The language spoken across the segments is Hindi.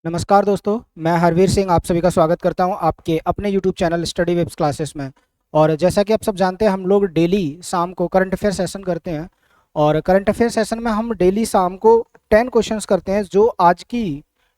नमस्कार दोस्तों, मैं हरवीर सिंह आप सभी का स्वागत करता हूं आपके अपने YouTube channel study webs classes में। और जैसा कि आप सब जानते हैं, हम लोग डेली शाम को करंट अफेयर सेशन करते हैं। और करंट अफेयर सेशन में हम डेली शाम को 10 क्वेश्चंस करते हैं जो आज की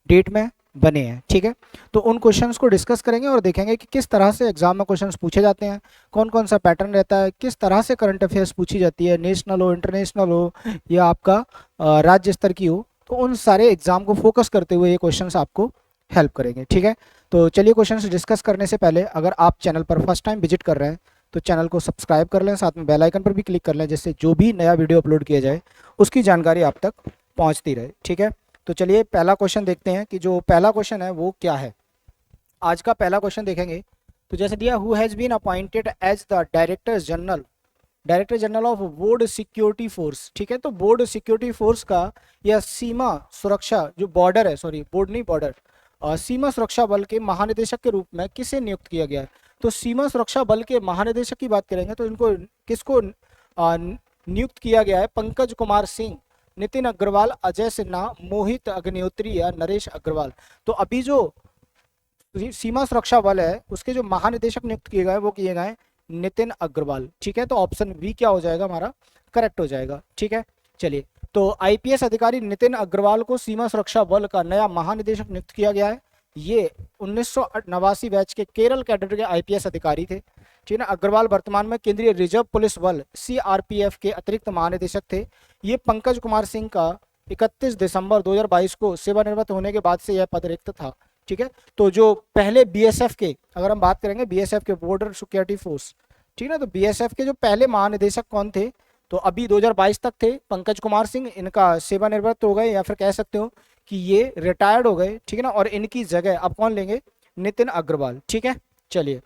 डेट में बने हैं। ठीक है, तो उन क्वेश्चंस को डिस्कस करेंगे और देखेंगे कि किस तरह से एग्जाम में क्वेश्चंस पूछे जाते हैं, कौन कौन सा पैटर्न रहता है, किस तरह से करंट अफेयर्स पूछी जाती है, नेशनल हो, इंटरनेशनल हो या आपका राज्य स्तर की हो। तो उन सारे एग्जाम को फोकस करते हुए ये क्वेश्चंस आपको हेल्प करेंगे। ठीक है, तो चलिए क्वेश्चंस डिस्कस करने से पहले अगर आप चैनल पर फर्स्ट टाइम विजिट कर रहे हैं तो चैनल को सब्सक्राइब कर लें, साथ में बेल आइकन पर भी क्लिक कर लें, जिससे जो भी नया वीडियो अपलोड किया जाए उसकी जानकारी आप तक पहुंचती रहे। ठीक है, तो चलिए पहला क्वेश्चन देखते हैं कि जो पहला क्वेश्चन है वो क्या है। आज का पहला क्वेश्चन देखेंगे तो जैसे दिया, who has been appointed as the director general of board security force. ठीक है, तो बोर्ड सिक्योरिटी फोर्स का या सीमा सुरक्षा जो बॉर्डर है, सॉरी बोर्ड नहीं बॉर्डर, सीमा सुरक्षा बल के महानिदेशक के रूप में किसे नियुक्त किया गया है। तो सीमा सुरक्षा बल के महानिदेशक की बात करेंगे तो इनको किसको नियुक्त किया गया है? पंकज कुमार सिंह, नितिन अग्रवाल, अजय सिन्हा, मोहित अग्निहोत्री या नरेश अग्रवाल। तो अभी जो सीमा सुरक्षा बल है उसके जो महानिदेशक नियुक्त किए गए वो किए गए नितिन अग्रवाल। ठीक है, तो ऑप्शन बी क्या हो जाएगा हमारा? करेक्ट हो जाएगा। ठीक है, चलिए, तो आईपीएस अधिकारी नितिन अग्रवाल को सीमा सुरक्षा बल का नया महानिदेशक नियुक्त किया गया है। ये 1989 बैच के केरल कैडर के आईपीएस अधिकारी थे। ठीक है, अग्रवाल वर्तमान में केंद्रीय रिजर्व पुलिस बल सीआरपीएफ के अतिरिक्त महानिदेशक थे। ये पंकज कुमार सिंह का 31 दिसंबर 2022 को सेवानिवृत्त होने के बाद से यह पद रिक्त था। ठीक है, तो जो पहले बीएसएफ के, अगर हम बात करेंगे बीएसएफ के बॉर्डर सिक्योरिटी फोर्स, ठीक है ना, तो बीएसएफ के जो पहले महानिदेशक कौन थे? तो अभी 2022 तक थे पंकज कुमार सिंह, इनका सेवानिवृत्त हो गए या फिर कह सकते हो कि ये रिटायर्ड हो गए। ठीक है ना, और इनकी जगह अब कौन लेंगे? नितिन अग्रवाल। ठीक है, चलिए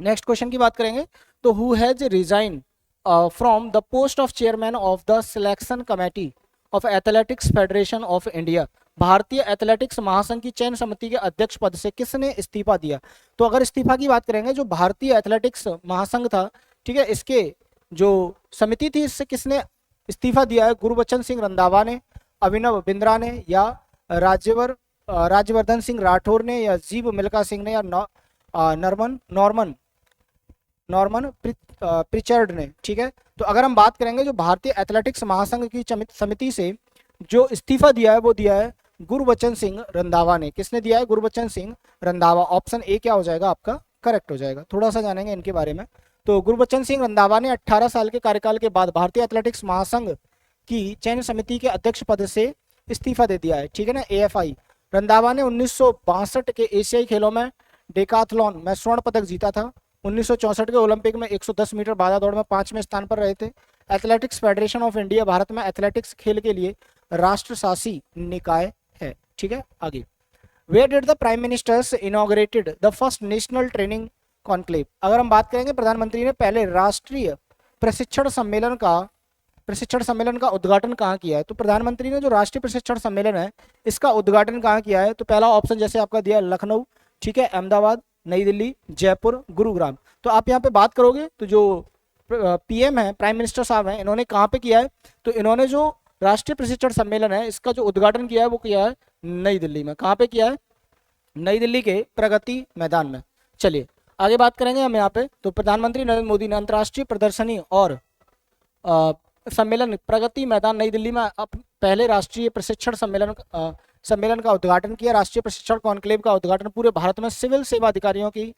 नेक्स्ट क्वेश्चन की बात करेंगे तो who has resign from the post of chairman of the selection committee of athletics federation of India. भारतीय एथलेटिक्स महासंघ की चयन समिति के अध्यक्ष पद से किसने इस्तीफा दिया? तो अगर इस्तीफा की बात करेंगे, जो भारतीय एथलेटिक्स महासंघ था, ठीक है, इसके जो समिति थी इससे किसने इस्तीफा दिया है? गुरबचन सिंह रंधावा ने, अभिनव बिंद्रा ने, या राज्यवर्धन सिंह राठौर ने, या जीव मिल्खा सिंह ने, या नॉर्मन प्रिचर्ड ने। ठीक है, तो अगर हम बात करेंगे जो भारतीय एथलेटिक्स महासंघ की समिति से जो इस्तीफा दिया है वो दिया है गुरबचन सिंह रंधावा ने। किसने दिया है? गुरबचन सिंह रंधावा। ऑप्शन ए क्या हो जाएगा आपका? करेक्ट हो जाएगा। थोड़ा सा जानेंगे इनके बारे में। तो गुरबचन सिंह रंधावा ने 18 साल के कार्यकाल के बाद भारतीय एथलेटिक्स महासंघ की चयन समिति के अध्यक्ष पद से इस्तीफा दे दिया है। ठीक है ना, एएफआई। रंधावा ने 1962 के एशियाई खेलों में डेकाथलॉन में स्वर्ण पदक जीता था। 1964 के ओलंपिक में 110 मीटर बाधा दौड़ में 5वें स्थान पर रहे थे। Athletics federation of India Bharat में एथलेटिक्स खेल के लिए राष्ट्रशासी निकाय है। ठीक है, आगे। Where did the prime ministers inaugurated the first national training conclave. अगर हम बात करेंगे, प्रधानमंत्री ने पहले राष्ट्रीय प्रशिक्षण सम्मेलन का उद्घाटन कहाँ किया है? तो प्रधानमंत्री ने जो राष्ट्रीय प्रशिक्षण सम्मेलन है इसका उद्घाटन कहाँ किया है? तो पहला ऑप्शन जैसे आपका दिया लखनऊ, ठीक है, अहमदाबाद, नई दिल्ली, जयपुर, गुरुग्राम। तो आप यहाँ पे बात करोगे तो जो पीएम है, प्राइम मिनिस्टर साहब हैं, इन्होंने कहाँ पे किया है? तो इन्होंने जो राष्ट्रीय प्रशिक्षण सम्मेलन है इसका जो उद्घाटन किया है वो किया है नई दिल्ली में। कहाँ पे किया है? नई दिल्ली के प्रगति मैदान में। चलिए आगे बात करेंगे हम यहाँ पे। तो प्रधानमंत्री नरेंद्र मोदी ने अंतर्राष्ट्रीय प्रदर्शनी और सम्मेलन प्रगति मैदान नई दिल्ली में पहले राष्ट्रीय प्रशिक्षण सम्मेलन का उद्घाटन किया। राष्ट्रीय प्रशिक्षण कॉन्क्लेव का उद्घाटन पूरे भारत में सिविल सेवा अधिकारियों के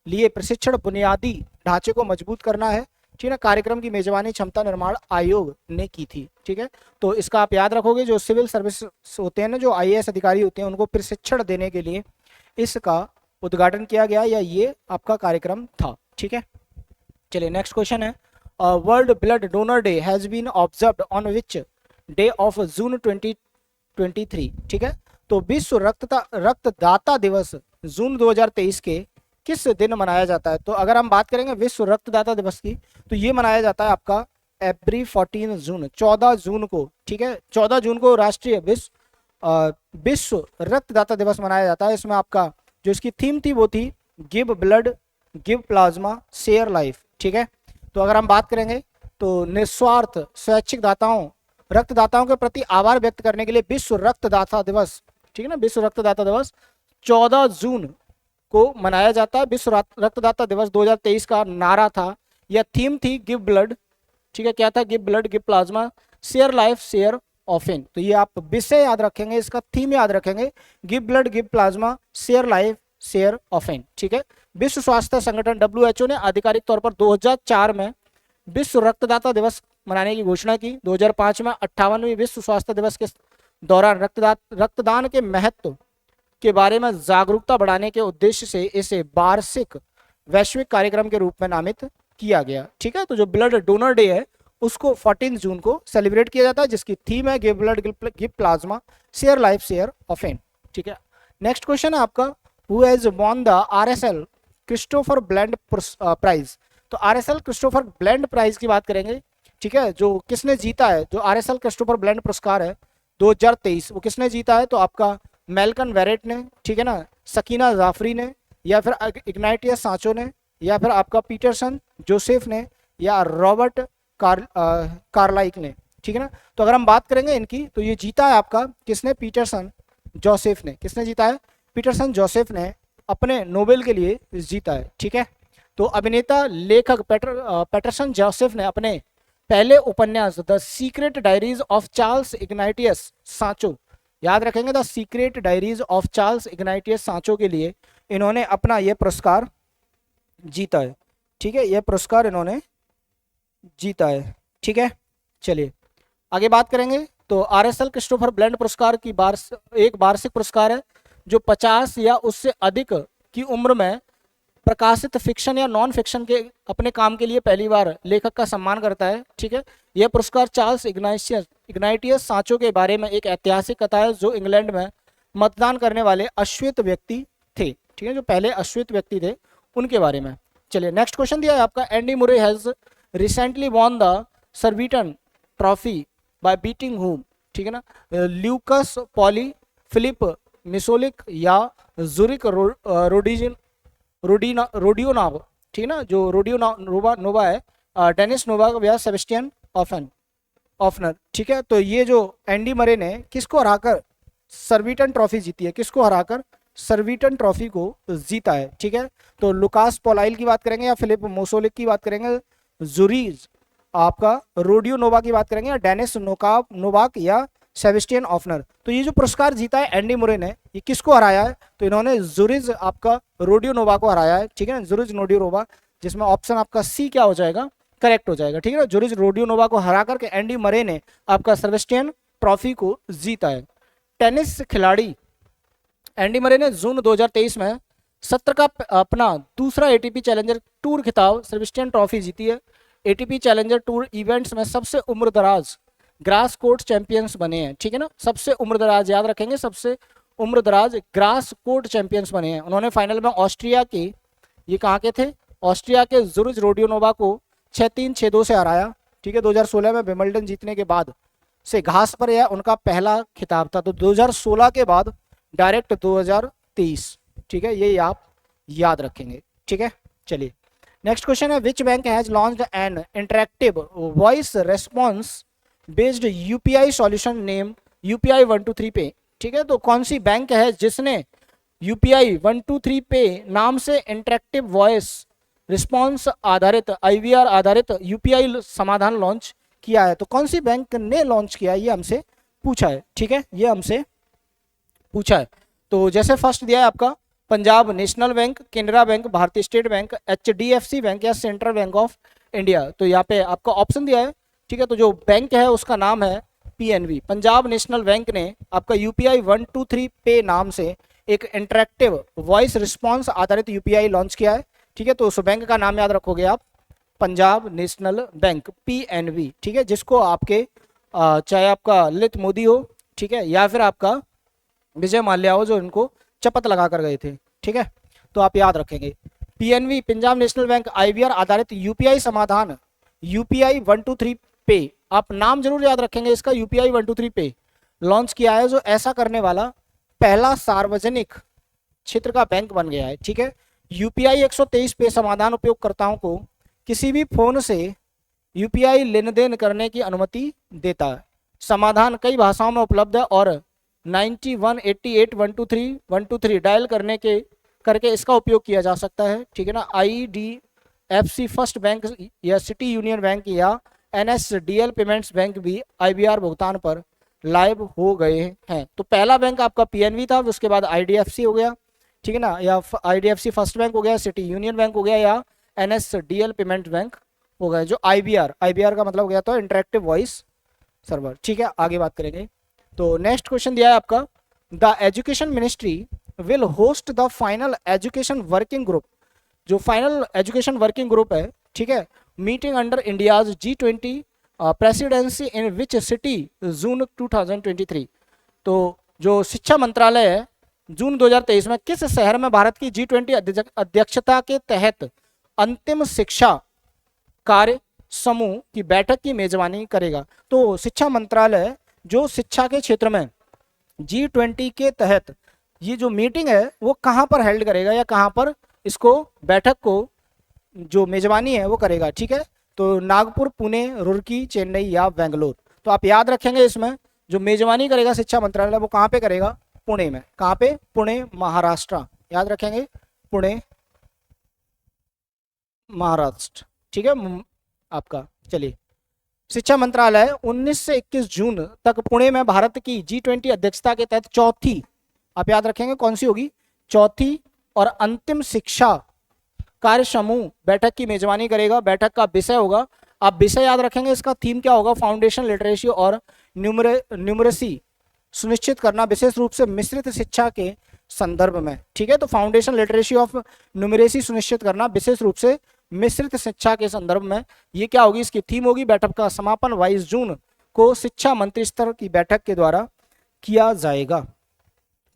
लिए प्रशिक्षण बुनियादी ढांचे को मजबूत करना है। ठीक है, कार्यक्रम की मेजबानी क्षमता निर्माण आयोग ने की थी। ठीक है, तो इसका आप याद रखोगे, जो सिविल सर्विस होते हैं ना, जो आईएएस अधिकारी होते हैं, उनको प्रशिक्षण देने के लिए इसका उद्घाटन किया गया या ये आपका कार्यक्रम था। ठीक है, चलिए नेक्स्ट क्वेश्चन है, world blood donor day has been observed on which day of June 2023। ठीक है, तो विश्व रक्तदाता दिवस जून 2023 के किस दिन मनाया जाता है? तो अगर हम बात करेंगे विश्व रक्तदाता दिवस की तो ये मनाया जाता है आपका एवरी 14 जून, 14 जून को। ठीक है, 14 जून को राष्ट्रीय विश्व रक्तदाता दिवस मनाया जाता है। इसमें आपका जो इसकी थीम थी वो थी give blood, give plasma, share life. ठीक है, तो अगर हम बात करेंगे तो निस्वार्थ स्वैच्छिक रक्तदाताओं के प्रति आभार व्यक्त करने के लिए विश्व रक्तदाता दिवस ठीक है ना। विश्व रक्तदाता दिवस 14 जून को मनाया जाता है। विश्व रक्तदाता दिवस 2023 का नारा था या थीम थी गिव ब्लड, ठीक है, क्या था, give blood give plasma share life share often. तो ये आप विषय याद रखेंगे, इसका थीम याद रखेंगे, give blood give plasma share life share often, ठीक है। विश्व स्वास्थ्य संगठन WHO ने आधिकारिक तौर पर 2004 में विश्व रक्तदाता दिवस मनाने की घोषणा की। 2005 में 58वीं विश्व स्वास्थ्य दिवस के दौरान रक्तदान के महत्व के बारे में जागरूकता बढ़ाने के उद्देश्य से इसे वार्षिक वैश्विक कार्यक्रम के रूप में नामित किया गया, ठीक है। तो जो ब्लड डोनर डे है उसको 14 जून को सेलिब्रेट किया जाता है, जिसकी थीम है give blood give plasma share life share often, ठीक है। नेक्स्ट क्वेश्चन है आपका, who has won the RSL Christopher Bland prize. तो RSL क्रिस्टोफर ब्लेंड प्राइज की बात करेंगे, ठीक है। जो किसने जीता है, जो RSL क्रिस्टोफर ब्लेंड पुरस्कार है 2023, वो किसने जीता है, तो आपका मेल्कन वेरेट ने, ठीक है ना, सकीना जाफरी ने, या फिर इग्नाइटियस सांचो ने, या फिर आपका पीटरसन जोसेफ ने, या रॉबर्ट कार्लाइक ने, ठीक है ना। तो अगर हम बात करेंगे इनकी, तो ये जीता है आपका किसने, पीटरसन जोसेफ ने। किसने जीता है, पीटरसन जोसेफ ने अपने नोबेल के लिए जीता है, ठीक है। तो अभिनेता लेखक पैटरसन जोसेफ ने अपने पहले उपन्यास the secret diaries of Charles Ignatius सांचो, याद रखेंगे, the secret diaries of Charles Ignatius सांचो के लिए इन्होंने अपना यह पुरस्कार जीता है, ठीक है। यह पुरस्कार इन्होंने जीता है, ठीक है। चलिए आगे बात करेंगे। तो RSL क्रिस्टोफर ब्लेंड पुरस्कार की एक वार्षिक पुरस्कार है जो 50 या उससे अधिक की उम्र में प्रकाशित फिक्शन या नॉन फिक्शन के अपने काम के लिए पहली बार लेखक का सम्मान करता है, ठीक है। यह पुरस्कार चार्ल्स इग्नाइटियस सांचो के बारे में एक ऐतिहासिक कथा है जो इंग्लैंड में मतदान करने वाले अश्वेत व्यक्ति थे, ठीक है, जो पहले अश्वेत व्यक्ति थे उनके बारे में। चलिए नेक्स्ट क्वेश्चन दिया है आपका, Andy Murray has recently won the Surbiton trophy by beating him, ठीक है ना, ल्यूकस पॉली, फिलिप मिसोलिक या जुरिक रोडियोनोव, ठीक है ना, जो रोडियोनोवा है, डेनिस नोवाक या सेबेस्टियन ऑफनर, ठीक है। तो ये जो एंडी मरे ने किसको हराकर सर्विटन ट्रॉफी जीती है, किसको हराकर सर्विटन ट्रॉफी को जीता है, ठीक है। तो लुकास पोलाइल की बात करेंगे या फिलिप मोसोलिक की बात करेंगे, जुरीज आपका रोडियोनोवा की बात करेंगे, या डेनिस नोवाक या सेबेस्टियन ऑफनर। तो ये जो पुरस्कार जीता है एंडी मुरे ने, ये किसको हराया है, तो इन्होंने जुरिज आपका रोडियोनोवा को हराया है, ठीक है ना, जुरिज रोडियोनोवा, जिसमें ऑप्शन आपका सी क्या हो जाएगा, करेक्ट हो जाएगा, ठीक है ना। जुरिज रोडियोनोवा को हरा करके एंडी मरे ने आपका सेबेस्टियन ट्रॉफी को जीता है। टेनिस खिलाड़ी एंडी मरे ने जून 2023 में सत्र का अपना दूसरा ATP चैलेंजर टूर खिताब सेबेस्टियन ट्रॉफी जीती है। ATP चैलेंजर टूर इवेंट्स में सबसे उम्रदराज ग्रास कोर्ट चैंपियंस बने हैं, ठीक है ना, सबसे उम्रदराज, याद रखेंगे, सबसे उम्रदराज ग्रास कोर्ट चैंपियंस बने हैं। उन्होंने फाइनल में ऑस्ट्रिया के, ये कहाँ के थे, ऑस्ट्रिया के जुरिज रोडियोनोवा को 6-3 6-2 से हराया, ठीक है। 2016 में विंबलडन जीतने के बाद से घास पर यह उनका पहला खिताब था। तो 2016 के बाद डायरेक्ट 2023, ठीक है, ये आप याद रखेंगे, ठीक है। चलिए नेक्स्ट क्वेश्चन है, which bank has launched N interactive voice response based UPI solution name UPI 123 पे, ठीक है। तो कौन सी बैंक है जिसने UPI 123 पे नाम से इंटरेक्टिव वॉइस रिस्पॉन्स आधारित IVR आधारित UPI समाधान लॉन्च किया है। तो कौन सी बैंक ने लॉन्च किया है, ये हमसे पूछा है, ठीक है, ये हमसे पूछा है। तो जैसे फर्स्ट दिया है आपका Punjab national bank, Canara bank, भारतीय स्टेट बैंक, HDFC बैंक या सेंट्रल बैंक ऑफ इंडिया। तो यहाँ पे आपका ऑप्शन दिया है, ठीक है। तो जो बैंक है उसका नाम है PNB, पंजाब नेशनल बैंक ने आपका UPI 123 पे नाम से एक इंटरेक्टिव वॉइस रिस्पॉन्स आधारित UPI लॉन्च किया है, ठीक है। तो उस बैंक का नाम याद रखोगे आप, पंजाब नेशनल बैंक PNB, ठीक है, जिसको आपके चाहे आपका ललित मोदी हो, ठीक है, या फिर आपका विजय माल्या हो, जो इनको शपथ लगा कर गए थे, ठीक है। तो आप याद रखेंगे PNB Punjab national bank IVR आधारित UPI समाधान UPI 123 पे, आप नाम जरूर याद रखेंगे इसका, UPI 123 पे लॉन्च किया है, जो ऐसा करने वाला पहला सार्वजनिक क्षेत्र का बैंक बन गया है, ठीक है। UPI 123 पे समाधान उपयोगकर्ताओं को किसी भी फोन से UPI लेन देन करने की अनुमति देता है। समाधान कई भाषाओं में उपलब्ध है और 91 88 123 123 डायल करके इसका उपयोग किया जा सकता है, ठीक है ना। IDFC फर्स्ट बैंक या सिटी यूनियन बैंक या NSDL पेमेंट्स बैंक भी IBR भुगतान पर लाइव हो गए हैं। तो पहला बैंक आपका PNB था, उसके बाद IDFC हो गया, ठीक है ना, या IDFC फर्स्ट बैंक हो गया, सिटी यूनियन बैंक हो गया, या NSDL पेमेंट बैंक हो गया। जो IBR का मतलब हो गया तो इंटरेक्टिव वॉइस सर्वर, ठीक है। आगे बात करेंगे। तो नेक्स्ट क्वेश्चन दिया है आपका, the education ministry will host the final education working group. जो फाइनल एजुकेशन वर्किंग ग्रुप है, ठीक है, meeting under India's G20 presidency in which city June 2023। तो जो शिक्षा मंत्रालय है जून 2023 में किस शहर में भारत की G20 अध्यक्षता के तहत अंतिम शिक्षा कार्य समूह की बैठक की मेजबानी करेगा। तो शिक्षा मंत्रालय जो शिक्षा के क्षेत्र में G20 के तहत ये जो मीटिंग है वो कहाँ पर हेल्ड करेगा या कहाँ पर इसको बैठक को जो मेजबानी है वो करेगा, ठीक है। तो नागपुर, पुणे, रुड़की, चेन्नई या बेंगलोर। तो आप याद रखेंगे इसमें जो मेजबानी करेगा शिक्षा मंत्रालय वो कहाँ पे करेगा, पुणे में। कहाँ पे, पुणे महाराष्ट्र, याद रखेंगे, पुणे महाराष्ट्र, ठीक है आपका। चलिए, शिक्षा मंत्रालय 19 से 21 जून तक पुणे में भारत की G20 अध्यक्षता के तहत चौथी, आप याद रखेंगे कौन सी होगी, चौथी और अंतिम शिक्षा कार्य समूह बैठक की मेजबानी करेगा। बैठक का विषय होगा, आप विषय याद रखेंगे, इसका थीम क्या होगा, फाउंडेशन लिटरेसी और न्यूमरेसी सुनिश्चित करना, विशेष रूप से मिश्रित शिक्षा के संदर्भ में, ठीक है। तो फाउंडेशन लिटरेसी ऑफ न्यूमरेसी सुनिश्चित करना, विशेष रूप से मिश्रित शिक्षा के संदर्भ में, ये क्या होगी, इसकी थीम होगी। बैठक का समापन 22 जून को शिक्षा मंत्री स्तर की बैठक के द्वारा किया जाएगा,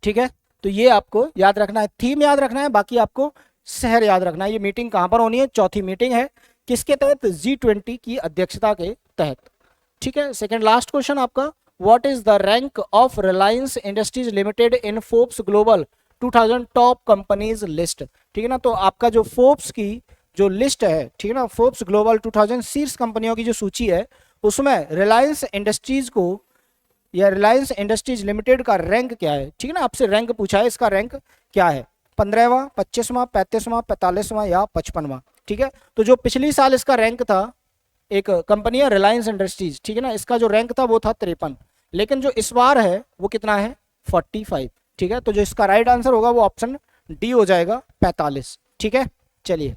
ठीक है। तो ये आपको याद रखना है, थीम याद रखना है, बाकी आपको शहर याद रखना है। ये मीटिंग कहां पर होनी है, चौथी मीटिंग है, किसके तहत, G20 की अध्यक्षता के तहत, ठीक है। सेकंड लास्ट क्वेश्चन आपका, what is the rank of Reliance industries limited in Forbes global 2000 top companies list, ठीक है ना। तो आपका जो फोर्ब्स की जो लिस्ट है, ठीक है ना, फोर्ब्स ग्लोबल 2000 शीर्ष कंपनियों की जो सूची है उसमें रिलायंस इंडस्ट्रीज को या रिलायंस इंडस्ट्रीज लिमिटेड का रैंक क्या है, ठीक है ना। आपसे रैंक पूछा है, इसका रैंक क्या है, 15वां, 25वां, 35वां, 45वां या 55वां, ठीक है। तो जो पिछली साल इसका रैंक था, एक कंपनी है रिलायंस इंडस्ट्रीज, ठीक है ना, इसका जो रैंक था वो था 53, लेकिन जो इस बार है वो कितना है, 45, ठीक है। तो जो इसका राइट आंसर होगा वो ऑप्शन डी हो जाएगा, 45, ठीक है। चलिए,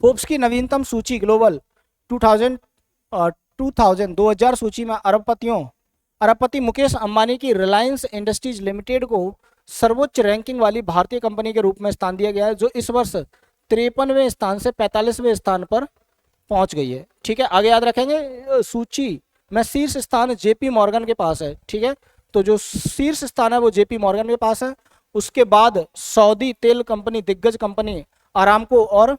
फोर्ब्स की नवीनतम सूची ग्लोबल 2000 सूची में अरबपति मुकेश अंबानी की रिलायंस इंडस्ट्रीज लिमिटेड को सर्वोच्च रैंकिंग वाली भारतीय कंपनी के रूप में स्थान दिया गया है, जो इस वर्ष 53वें स्थान से 45वें स्थान पर पहुंच गई है, ठीक है। आगे याद रखेंगे, सूची में शीर्ष स्थान JP मॉर्गन के पास है, ठीक है। तो जो शीर्ष स्थान है वो JP मॉर्गन के पास है, उसके बाद सऊदी तेल कंपनी दिग्गज कंपनी आरामको और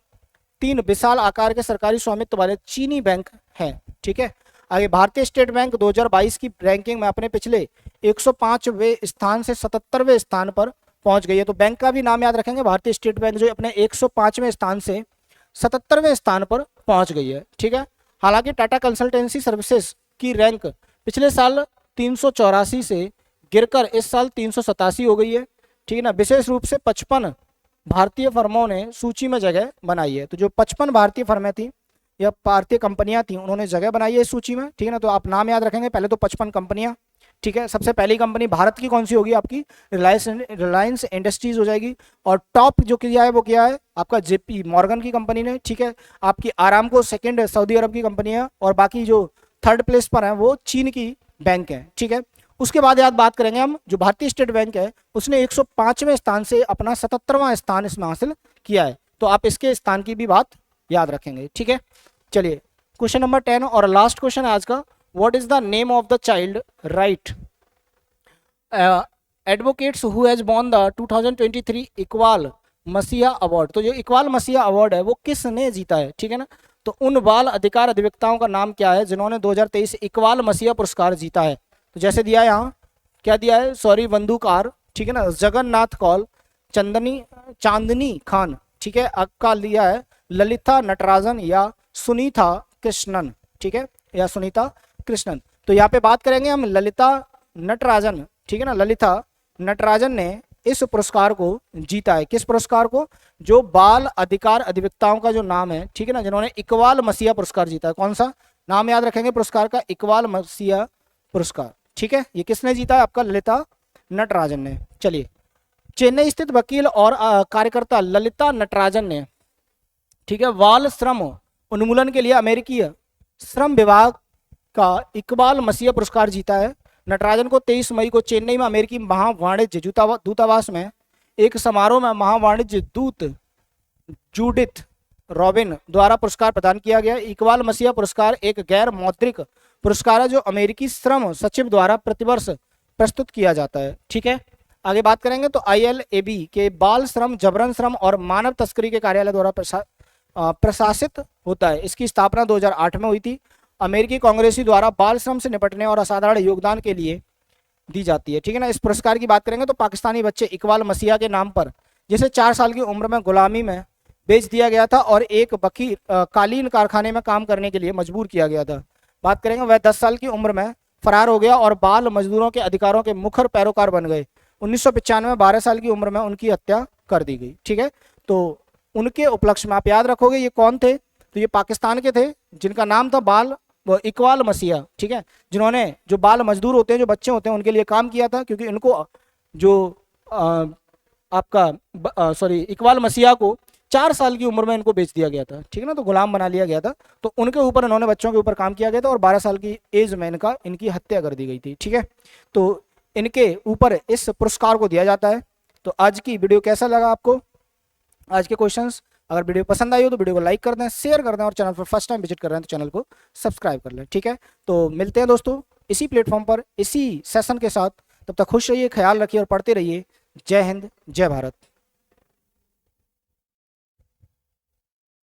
3 विशाल आकार के सरकारी स्वामित्व वाले चीनी बैंक हैं, ठीक है। आगे भारतीय स्टेट बैंक 2022 की रैंकिंग में अपने पिछले 105वें स्थान से 77वें स्थान पर पहुंच गई है। तो बैंक का भी नाम याद रखेंगे, भारतीय स्टेट बैंक, जो अपने 105वें स्थान से 77वें स्थान पर पहुंच गई है, ठीक है। हालांकि टाटा कंसल्टेंसी सर्विसेज की रैंक पिछले साल 384 से गिरकर इस साल 387 हो गई है, ठीक है ना। विशेष रूप से 55 भारतीय फर्मों ने सूची में जगह बनाई है। तो जो 55 भारतीय फर्में थी या भारतीय कंपनियां थी उन्होंने जगह बनाई है इस सूची में, ठीक है ना। तो आप नाम याद रखेंगे, पहले तो 55 कंपनियां, ठीक है। सबसे पहली कंपनी भारत की कौन सी होगी, आपकी रिलायंस इंडस्ट्रीज हो जाएगी। और टॉप जो किया है वो क्या है, आपका JP मॉर्गन की कंपनी ने, ठीक है। आपकी आरामको सेकंड सऊदी अरब की कंपनी है, और बाकी जो थर्ड प्लेस पर है वो चीन की बैंक है, ठीक है। उसके बाद याद बात करेंगे हम, जो भारतीय स्टेट बैंक है उसने 105वें स्थान से अपना 77वां स्थान इसमें हासिल किया है। तो आप इसके स्थान की भी बात याद रखेंगे, ठीक है। चलिए, क्वेश्चन नंबर 10 और लास्ट क्वेश्चन है आज का, what is the name of the child right advocates who has won the 2023 Iqbal मसीहा अवार्ड। तो जो इकबाल मसीहा अवार्ड है वो किसने जीता है, ठीक है ना। तो उन बाल अधिकार अधिवक्ताओं का नाम क्या है जिन्होंने 2023 इकबाल मसीहा पुरस्कार जीता है। तो जैसे दिया है यहाँ, क्या दिया है, सॉरी बंदूकार, ठीक है ना, जगन्नाथ कौल, चांदनी खान, ठीक है। आपका लिया है ललिता नटराजन या सुनीता कृष्णन, ठीक है, या सुनीता कृष्णन। तो यहाँ पे बात करेंगे हम ललिता नटराजन ठीक है ना, ललिता नटराजन ने इस पुरस्कार को जीता है। किस पुरस्कार को? जो बाल अधिकार अधिवक्ताओं का जो नाम है, ठीक है ना, जिन्होंने इकबाल मसीहा पुरस्कार जीता है। कौन सा नाम याद रखेंगे पुरस्कार का? इकबाल मसीहा पुरस्कार। ठीक है, ये किसने जीता है? आपका ललिता नटराजन ने। चलिए, चेन्नई स्थित वकील और कार्यकर्ता ललिता नटराजन ने, ठीक है, बाल श्रम उन्मूलन के लिए अमेरिकी श्रम विभाग का इकबाल मसीहा पुरस्कार जीता है। नटराजन को 23 मई को चेन्नई में अमेरिकी महावाणिज्य दूतावास में एक समारोह में महावाणिज्य दूत जूडिथ रॉबिन द्वारा पुरस्कार प्रदान किया गया। इकबाल मसीहा पुरस्कार एक गैर मौद्रिक पुरस्कार है जो अमेरिकी श्रम सचिव द्वारा प्रतिवर्ष प्रस्तुत किया जाता है। ठीक है, आगे बात करेंगे तो ILAB के बाल श्रम, जबरन श्रम और मानव तस्करी के कार्यालय द्वारा प्रशासित होता है। इसकी स्थापना 2008 में हुई थी। अमेरिकी कांग्रेसी द्वारा बाल श्रम से निपटने और असाधारण योगदान के लिए दी जाती है। ठीक है ना, इस पुरस्कार की बात करेंगे तो पाकिस्तानी बच्चे इकबाल मसीहा के नाम पर, जिसे 4 साल की उम्र में गुलामी में बेच दिया गया था और एक वकील कालीन कारखाने में काम करने के लिए मजबूर किया गया था, बात करेंगे, वह 10 साल की उम्र में फरार हो गया और बाल मजदूरों के अधिकारों के मुखर पैरोकार बन गए। 1995 में 12 साल की उम्र में उनकी हत्या कर दी गई। ठीक है, तो उनके उपलक्ष्य में आप याद रखोगे ये कौन थे? तो ये पाकिस्तान के थे जिनका नाम था इकबाल मसीहा। ठीक है, जिन्होंने जो बाल मजदूर होते हैं, जो बच्चे होते हैं, उनके लिए काम किया था, क्योंकि इनको जो इकबाल मसीहा को 4 साल की उम्र में इनको बेच दिया गया था। ठीक है ना, तो गुलाम बना लिया गया था, तो उनके ऊपर इन्होंने बच्चों के ऊपर काम किया गया था और 12 साल की एज में इनकी हत्या कर दी गई थी। ठीक है, तो इनके ऊपर इस पुरस्कार को दिया जाता है। तो आज की वीडियो कैसा लगा आपको? आज के क्वेश्चंस, अगर वीडियो पसंद आई हो तो वीडियो को लाइक कर दें, शेयर कर दें और चैनल पर फर्स्ट टाइम विजिट कर रहे हैं तो चैनल को सब्सक्राइब कर लें। ठीक है, तो मिलते हैं दोस्तों इसी प्लेटफॉर्म पर इसी सेशन के साथ। तब तक खुश रहिए, ख्याल रखिए और पढ़ते रहिए। जय हिंद, जय भारत।